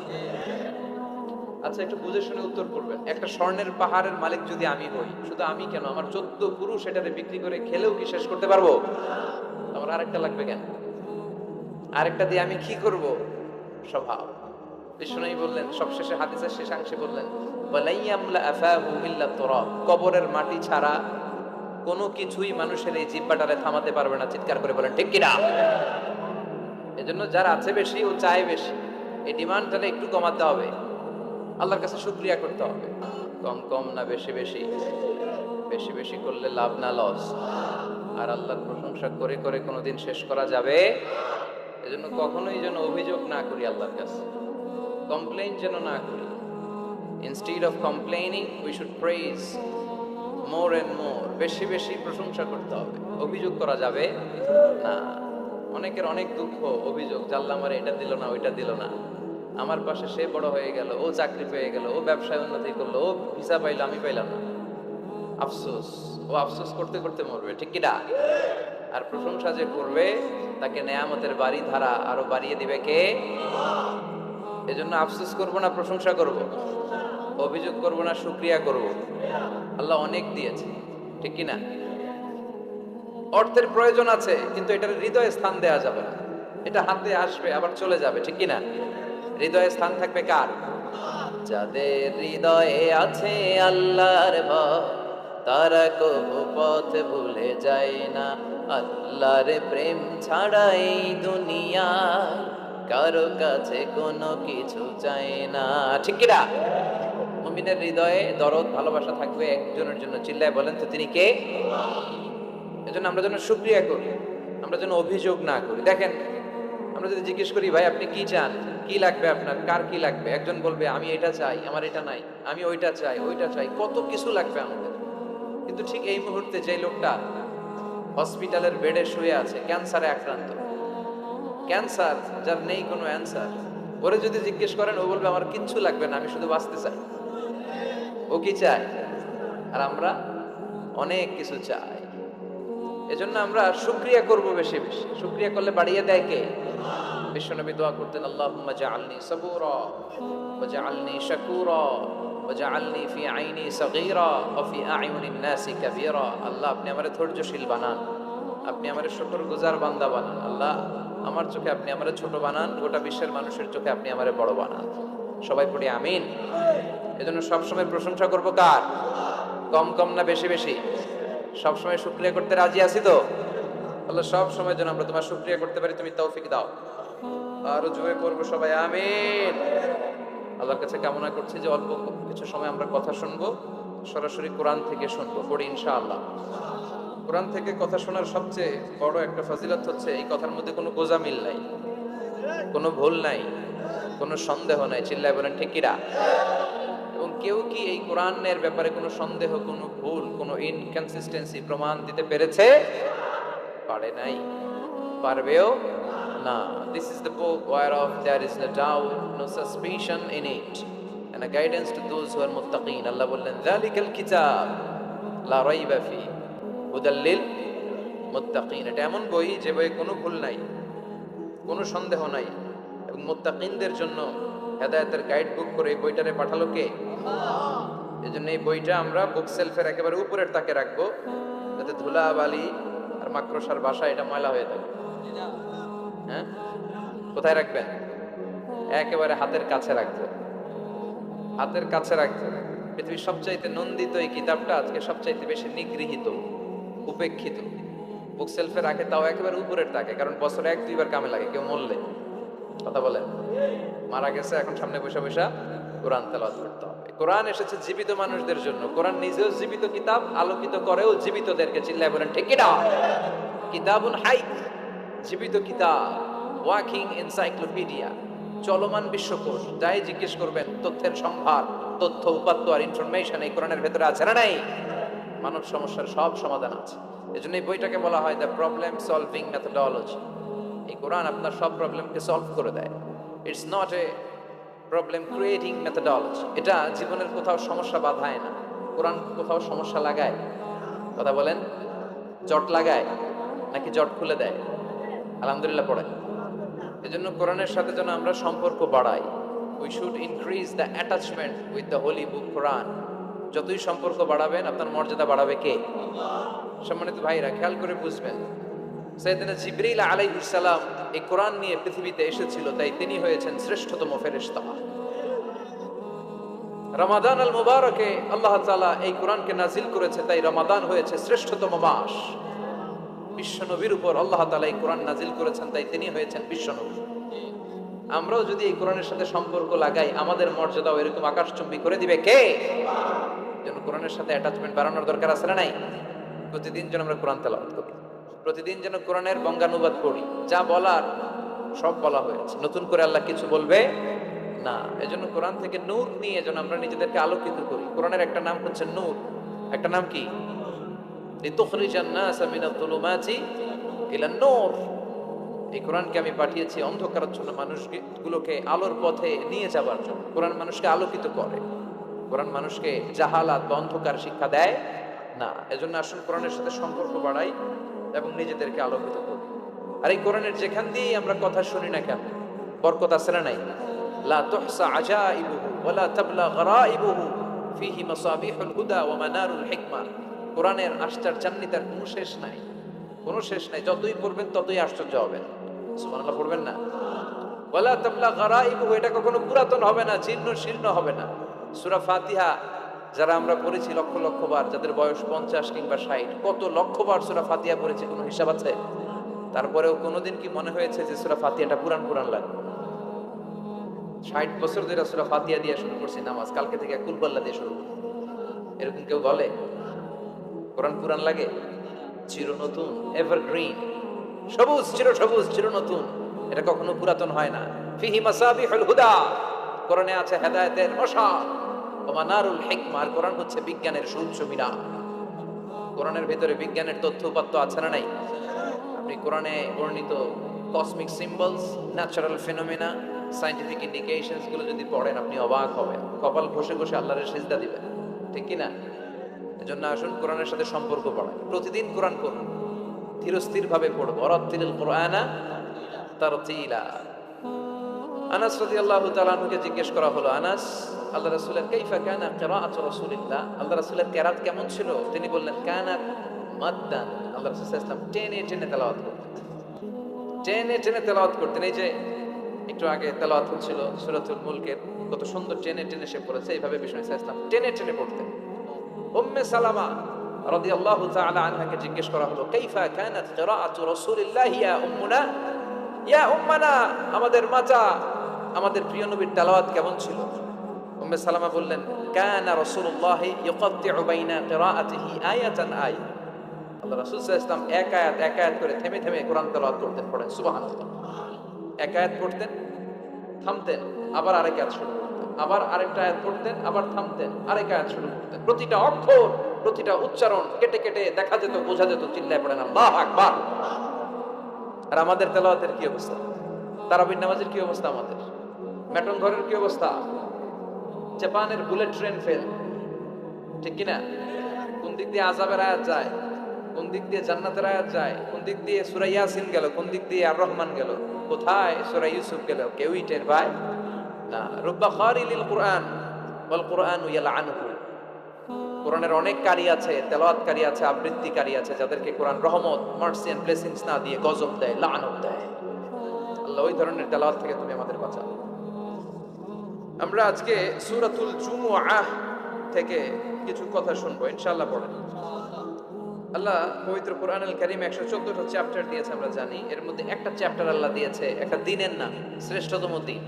আচ্ছা, একটু বুঝে শুনে উত্তর করবেন। একটা স্বর্ণের পাহাড়ের মালিক যদি আমি হই, শুধু আমি কেন, আমার 14 পুরুষ এটারে বিক্রি করে খেলেও কি শেষ করতে পারবো? আমার আরেকটা লাগবে কেন? আরেকটা দিয়ে আমি কি করব? স্বভাব। বিশ্বনবী বললেন, সবশেষে হাদিসের শেষাংশে বললেন, ওয়ালাইয়ামলা আফাহু ইল্লা তুরাব, কবরের মাটি ছাড়া কোনো কিছুই মানুষের এই জিহ্বাটারে থামাতে পারবে না। চিৎকার করে বলেন ঠিক কিনা? এজন্য যার আছে বেশি ও চায় বেশি, এই ডিমান্ডটা একটু কমাতে হবে, আল্লাহর কাছে শুকরিয়া করতে হবে। কম কম না বেশি বেশি? বেশি বেশি করলে লাভ না লস? আর আল্লাহর প্রশংসা করে করে কোনোদিন শেষ করা যাবে? এজন্য কখনোই যেন অভিযোগ না করি আল্লাহর কাছে, কমপ্লেইন যেন না করি। Instead of complaining we should praise more and more. বেশি বেশি প্রশংসা করতে হবে, অভিযোগ করা যাবে না। অনেকের অনেক দুঃখ, অভিযোগ, জানলাম আমার এটা দিল না, ওইটা দিল না, আমার পাশে সে বড় হয়ে গেল, ও চাকরি পেয়ে গেল, ও ব্যবসায় উন্নতি করলো, ও ভিসা পাইলো, আমি পাইলাম না। আফসোস, ও আফসোস করতে করতে মরবে, ঠিক কিনা? আর প্রশংসা যে করবে তাকে নেয়ামতের বাড়ি ধারা আরো বাড়িয়ে দিবে কে? এজন্য আফসোস করব না, প্রশংসা করব, অভিযোগ করব না, শুকরিয়া করব। আল্লাহ অনেক দিয়েছে, ঠিক কিনা? অর্থের প্রয়োজন আছে, কিন্তু এটার হৃদয়ে স্থান দেওয়া যাবে না। এটা হাতে আসবে আবার চলে যাবে, ঠিক কিনা? হৃদয়ে স্থান থাকবে কার? যাদের হৃদয়ে আছে আল্লাহর ভয়, তারা কবু পথ ভুলে যায় না। আল্লাহর প্রেম ছাড়া এই দুনিয়ায় কারো কাছে কোনো কিছু চায় না, ঠিক কিনা? মুমিনের হৃদয়ে দরদ, ভালোবাসা থাকবে একজনের জন্য। চিল্লায় বলেন তো তিনি কে? এজন্য আমরা যেন শুকরিয়া করি, আমরা যেন অভিযোগ না করি। দেখেন, আমরা যদি জিজ্ঞেস করি, ভাই আপনি কি চান, কি লাগবে আপনার, কার কি লাগবে, একজন বলবে আমি এটা চাই, আমার এটা নাই, আমি ওইটা চাই, ওইটা চাই, কত কিছু লাগবে আমাদের। কিন্তু ঠিক এই মুহূর্তে যে লোকটা হসপিটালের বেডে শুয়ে আছে, ক্যান্সারে আক্রান্ত, ক্যান্সার যার নেই কোনো অ্যান্সার, ওরে যদি জিজ্ঞেস করেন, ও বলবে আমার কিচ্ছু লাগবে না, আমি শুধু বাঁচতে চাই। ও কি চায়? আর আমরা অনেক কিছু চাই। এজন্য আমরা শুকরিয়া করব বেশি বেশি। শুকরিয়া করলে বাড়িয়ে দেয় কে? বিশ্বনবী দোয়া করতেন, আল্লাহুম্মা জাআলনি সাবুরা ওয়া জাআলনি শাকুরা ওয়া জাআলনি ফি আইনি সাগীরা ওয়া ফি আ'ইউনিন নাসি কাবীরা। আল্লাহ আপনি আমারে ধৈর্যশীল বানান, আপনি আমারে শুকরগুজার বান্দা বানান। আল্লাহ আমার চোখে আপনি আমারে ছোট বানান, গোটা বিশ্বের মানুষের চোখে আপনি আমারে বড় বানান। সবাই পড়ি আমিন। এজন্য সবসময় প্রশংসা করব কার? কম কম না বেশি বেশি? সবসময় শুকরিয়া করতে রাজি আছি তো? আল্লাহ সব সময় যেন আমরা তোমার শুকরিয়া করতে পারি, তুমি তৌফিক দাও। আরো জোরে করবো সবাই আমিন। আল্লাহর কাছে কামনা করছি যে অল্প কিছু সময় আমরা কথা শুনবো, সরাসরি কোরআন থেকে শুনবো, পড়ি ইনশাআল্লাহ। কোরআন থেকে কথা শোনার সবচেয়ে বড় একটা ফজিলত হচ্ছে এই কথার মধ্যে কোনো গোজামিল নাই, কোনো ভুল নাই, কোনো সন্দেহ নাই। চিল্লায় বলেন ঠিক কিনা? এবং কেউ কি এই কোরআনের ব্যাপারে কোনো সন্দেহ, কোনো ভুল, কোনো ইনকনসিস্টেন্সি প্রমাণ দিতে পেরেছে? পারে নাই, পারবেও না। This is the book whereof there is no doubt, no suspicion in it, and a guidance to those who are muttaqin. আল্লাহ বললেন যালিকাল কিতাব লা রাইবা ফি হুদাল লিল মুত্তাকিন। এটা এমন বই যে বইয়ে কোনো ভুল নাই, কোনো সন্দেহ নাই, এবং মুত্তাকিনদের জন্য হেদায়েতের গাইড বুক করে এই বইটারে পাঠালো কে? এই জন্য এই বইটা আমরা বুক সেলফের একেবারে উপরের তাকে রাখবো, যাতে ধুলা বালি আর মাকড়সার বাসা এটা ময়লা হয়ে থাকে। হ্যাঁ, কোথায় রাখবেন? একেবারে হাতের কাছে রাখবেন, হাতের কাছে রাখবেন। পৃথিবীর সবচাইতে নন্দিত এই কিতাবটা আজকে সবচাইতে বেশি নিগৃহীত, উপেক্ষিত। বুক সেলফে রাখে, তাও একেবারে উপরের তাকে, কারণ বছরে 1-2 বার কামে লাগে। কেউ মরলে, কথা বলেন, মারা গেছে, এখন সামনে বসে বসে কোরআন তেলাওয়াত করতে হবে। কোরআন এসেছে জীবিত মানুষদের জন্য। কোরআন নিজেও জীবিত কিতাব, আলোকিত করেও জীবিতদেরকে। চিল্লায় বলেন ঠিক কি না? কিতাবুন হাই, জীবিত কিতাব, ওয়াকিং এনসাইক্লোপিডিয়া, চলমান বিশ্বকোষ। যাই জিজ্ঞেস করবেন তথ্যের সম্ভার, তথ্য উপাত্ত আর ইনফরমেশন এই কোরআনের ভেতরে আছে না নাই? মানব সমস্যার সব সমাধান আছে। এজন্য এই বইটাকে বলা হয় দ্য প্রবলেম সলভিং মেথোডোলজি। এই কোরআন আপনার সব প্রবলেমকে সলভ করে দেয়। It's not a problem creating methodology. এটা জীবনের কোথাও সমস্যা বাধায় না। কোরআন কোথাও সমস্যা লাগায়? কথা বলেন, জট লাগায় নাকি জট খুলে দেয়? আলহামদুলিল্লাহ পড়ে। এজন্য কোরআনের সাথে যেন আমরা সম্পর্ক বাড়াই। We should increase the attachment with the holy book কোরআন। যতই সম্পর্ক বাড়াবেন আপনার মর্যাদা বাড়াবে কে? সম্মানিত ভাইরা, খেয়াল করে বুঝবেন, সাইয়েদনা জিবরিল আলাইহিস সালাম এই কোরআন নিয়ে পৃথিবীতে এসেছিল, তাই তিনি হয়েছেন শ্রেষ্ঠতম ফেরেশতা। রমাদান আল মুবারকে আল্লাহ তাআলা এই কোরআনকে নাজিল করেছে, তাই রমাদান হয়েছে শ্রেষ্ঠতম মাস। বিশ্বনবীর উপর আল্লাহ তাআলা এই কোরআন নাজিল করেছেন, তাই তিনি হয়েছেন বিশ্বনবী। আমরাও যদি এই কোরআনের সাথে সম্পর্ক লাগাই, আমাদের মর্যাদাও এরকম আকাশচুম্বী করে দিবে কে? যেন কোরআনের সাথে অ্যাটাচমেন্ট বাড়ানোর দরকার আছে না নাই? প্রতিদিন যেন আমরা কোরআন তেলাওয়াত করি, প্রতিদিন যেন কোরআনের বঙ্গানুবাদ পড়ি। যা বলার সব বলা হয়েছে, নতুন করে আল্লাহ কিছু বলবে না। এজন্য কোরআন থেকে নূর নিয়ে যেন আমরা নিজেদেরকে আলোকিত করি। কোরআনের একটা নাম হচ্ছে নূর, একটা নাম কি? লিতুখরিজান নাসা মিনাল যুলুমাতি ইলান নূর। এই কোরআনকে আমি পাঠিয়েছি অন্ধকারাচ্ছন্ন মানুষগুলোকে আলোর পথে নিয়ে যাবার জন্য। কোরআন মানুষকে আলোকিত করে, কোরআন মানুষকে জাহালাত বা অন্ধকার শিক্ষা দেয় না। এজন্য আসুন কোরআনের সাথে সম্পর্ক বাড়াই এবং নিজেদেরকে আলোকিত করি। আর এই কোরআনের যেখান দিয়েই আমরা কথা শুনি না কেন, বরকত আছে না নাই? লা তুহসা আজাইবুহু ওয়া লা তাবলা গরাইবুহু ফীহি মাসাবিহুল হুদা ওয়া মানারুল হিকমা। কোরআনের আশ্চর্যান্বিতার কোনো শেষ নাই, কোনো শেষ নাই। যতই পড়বেন ততই আশ্চর্য হবেন। সুবহানাল্লাহ পড়বেন না? ওয়া লা তাবলা গরাইবুহু, এটা কখনো পুরাতন হবে না, জীর্ণ শীর্ণ হবে না। সূরা ফাতিহা যারা আমরা পড়েছি লক্ষ লক্ষ বার, যাদের বয়স 50 কিংবা 60, কত লক্ষ বার সূরা ফাতিহা পড়েছি, কোনো হিসাব আছে? তারপরেও কোনোদিন কি মনে হয়েছে যে সূরা ফাতিহাটা পুরান পুরান লাগে? 60 বছর ধরে সূরা ফাতিহা দিয়ে শুরু করছি নামাজ, কালকে থেকে কুল আল্লাহ দিয়ে শুরু করব, এরকম কেউ বলে? কোরআন পুরান লাগে? চির নতুন, এভারগ্রিন, সবুজ, চির সবুজ, চির নতুন। এটা কখনো পুরাতন হয় না। ফিহি মাসাবিহুল হুদা, কোরআনে আছে হেদায়েতের মশাল, ওয়া মানারুল হিকমা, আর কোরআন হচ্ছে বিজ্ঞানের সূর্য মিনার। কোরআনের ভিতরে বিজ্ঞানের তথ্য উপাত্ত আছে না নাই? আপনি কোরআনে বর্ণিত cosmic symbols, natural ফিনোমেনা, scientific indications গুলো যদি পড়েন আপনি অবাক হবেন, কপাল ঘষে ঘষে আল্লাহর সিজদা দিবেন, ঠিক কি না? এজন্য আসুন কোরআনের সাথে সম্পর্ক বাড়াই। প্রতিদিন কোরআন পড়ুন, ধীরস্থির ভাবে পড়ব। ওয়ারাত্তিলিল কুরআনা তারতিলা। আনাস রাদিয়াল্লাহু তাআলা আনহুকে জিজ্ঞেস করা হলো, আনাস, আল্লাহ রাসূলের কাইফা কানা কিরাআতু রাসূলিল্লাহ, আল্লাহ রাসূলের কিরাত কেমন ছিল? তিনি বললেন কানা মাদ্দান, আল্লাহ রাসূল সাল্লাল্লাহু আলাইহি ওয়াসাল্লাম টেনে টেনে তেলাওয়াত করতেন, টেনে টেনে তেলাওয়াত করতেন। এই যে একটু আগে তেলাওয়াত হচ্ছিল সূরাতুল মুলকের, কত সুন্দর টেনে টেনে সে পড়েছে। এইভাবে বিষ্ণু সাল্লাল্লাহু আলাইহি ওয়াসাল্লাম টেনে টেনে পড়তেন। উম্মে সালামা রাদিয়াল্লাহু তাআলা আনহাকে জিজ্ঞেস করা হলো, কাইফা কানাত কিরাআতু রাসূলিল্লাহ ইয়া উম্মুনা, ইয়া উম্মানা, আমাদের মাতা, আমাদের প্রিয় নবীর তেলাওয়াত কেমন ছিল? উম্মে সালামা বললেন, কানা রাসূলুল্লাহ ইউকাত্তিউ বাইনা কিরাআতিহি আয়াতান আয়া, আল্লাহ রাসূল সাল্লাল্লাহু আলাইহি ওয়াসাল্লাম এক আয়াত এক আয়াত করে থেমে থেমে কোরআন তেলাওয়াত করতেন। পড়েন সুবহানাল্লাহ। এক আয়াত পড়তেন, থামতেন, আবার আরেক আয়াত শুরু করতেন। আবার আরেকটা আয়াত পড়তেন, আবার থামতেন, আরেক আয়াত শুরু করতেন। প্রতিটা অক্ষর, প্রতিটা উচ্চারণ কেটে কেটে দেখা যেত, বোঝা যেত। চিল্লায় পড়েন আল্লাহু আকবার। আর আমাদের তেলাওয়াতের কি অবস্থা, তারাবির নামাজের কি অবস্থা, আমাদের মেটন ঘরের কি অবস্থা? জাপানের বুলেট ট্রেন ফেল, ঠিক কিনা? কোন দিক দিয়ে আযাবের আয়াত যায়, কোন দিক দিয়ে জান্নাতের আয়াত যায়, কোন দিক দিয়ে সূরা ইয়াসিন গেল, কোন দিক দিয়ে আর রহমান গেল, কোথায় সূরা ইউসুফ গেল, কেউই টের পায় না। রুব্বা খারিলিল কুরআন ওয়াল কুরআনু ইয়ালআনুহু। কোরআনের অনেক কারি আছে, তেলাওয়াতকারী আছে, আবৃত্তিকারী আছে, যাদেরকে কোরআন রহমত, মার্সি এন্ড ব্লেসিংস না দিয়ে গজব দেয়, লানত দেয়। আল্লাহ ওই ধরনের তেলাওয়াত থেকে তুমি আমাদের বাঁচাও। আমরা আজকে সূরাতুল জুমুআহ থেকে কিছু কথা শুনবো ইনশাআল্লাহ। পড়েন। আল্লাহ পবিত্র কোরআনুল কারীম 114টা চ্যাপ্টার দিয়েছে, আমরা জানি। এর মধ্যে একটা চ্যাপ্টার আল্লাহ দিয়েছে একটা দিনের নাম, শ্রেষ্ঠতম দিন।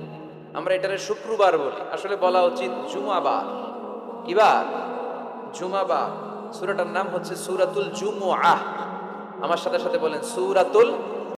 আমরা এটারে শুক্রবার বলি, আসলে বলা উচিত জুমাবার। কি বার? জুমাবার। সূরাটার নাম হচ্ছে সূরাতুল জুমুআহ। আমার সাথে সাথে বলেন সূরাতুল